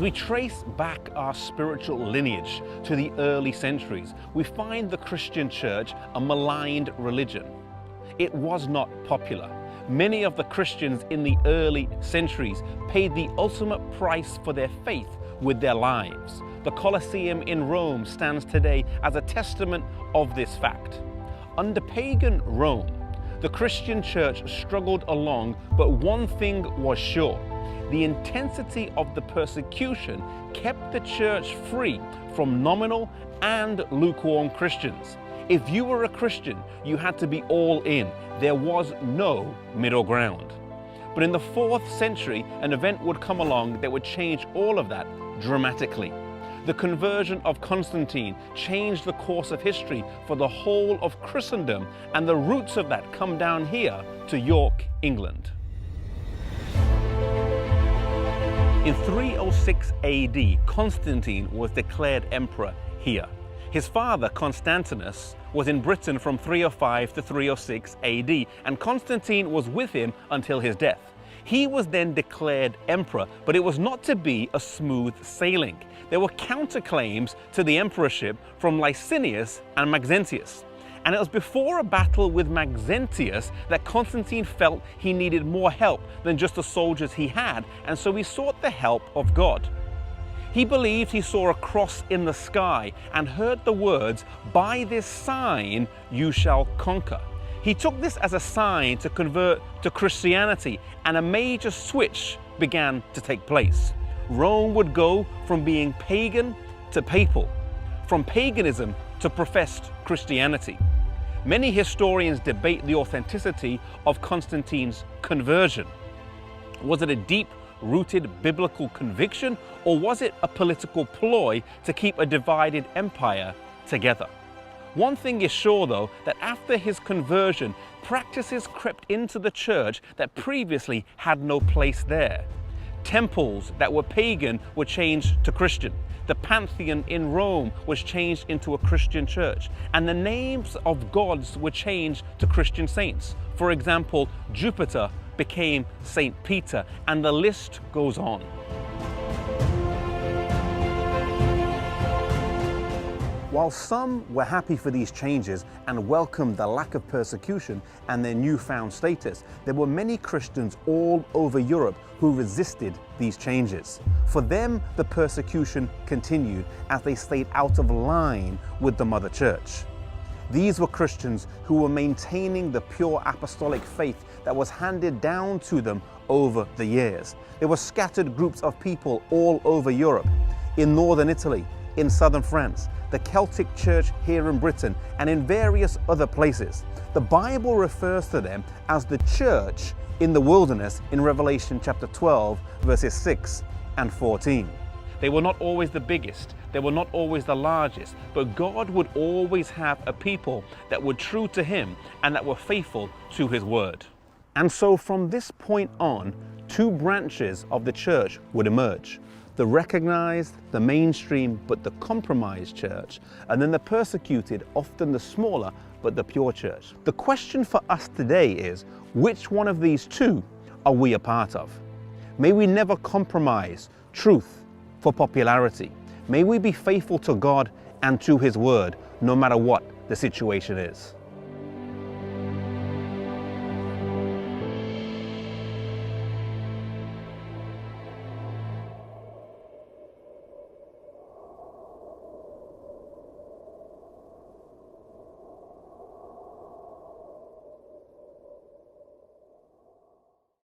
As we trace back our spiritual lineage to the early centuries, we find the Christian church a maligned religion. It was not popular. Many of the Christians in the early centuries paid the ultimate price for their faith with their lives. The Colosseum in Rome stands today as a testament of this fact. Under pagan Rome, the Christian church struggled along, but one thing was sure. The intensity of the persecution kept the church free from nominal and lukewarm Christians. If you were a Christian, you had to be all in. There was no middle ground. But in the 4th century, an event would come along that would change all of that dramatically. The conversion of Constantine changed the course of history for the whole of Christendom, and the roots of that come down here to York, England. In 306 AD, Constantine was declared emperor here. His father, Constantinus, was in Britain from 305 to 306 AD, and Constantine was with him until his death. He was then declared emperor, but it was not to be a smooth sailing. There were counterclaims to the emperorship from Licinius and Maxentius. And it was before a battle with Maxentius that Constantine felt he needed more help than just the soldiers he had, and so he sought the help of God. He believed he saw a cross in the sky and heard the words, "By this sign you shall conquer." He took this as a sign to convert to Christianity, and a major switch began to take place. Rome would go from being pagan to papal, from paganism to professed Christianity. Many historians debate the authenticity of Constantine's conversion. Was it a deep-rooted biblical conviction, or was it a political ploy to keep a divided empire together? One thing is sure, though, that after his conversion, practices crept into the church that previously had no place there. Temples that were pagan were changed to Christian. The Pantheon in Rome was changed into a Christian church, and the names of gods were changed to Christian saints. For example, Jupiter became Saint Peter, and the list goes on. While some were happy for these changes and welcomed the lack of persecution and their newfound status, there were many Christians all over Europe who resisted these changes. For them, the persecution continued as they stayed out of line with the Mother Church. These were Christians who were maintaining the pure apostolic faith that was handed down to them over the years. There were scattered groups of people all over Europe, in northern Italy, in southern France, the Celtic Church here in Britain, and in various other places. The Bible refers to them as the church in the wilderness in Revelation chapter 12, verses 6 and 14. They were not always the biggest, they were not always the largest, but God would always have a people that were true to Him and that were faithful to His word. And so from this point on, two branches of the church would emerge. The recognized, the mainstream, but the compromised church, and then the persecuted, often the smaller, but the pure church. The question for us today is, which one of these two are we a part of? May we never compromise truth for popularity. May we be faithful to God and to His word, no matter what the situation is.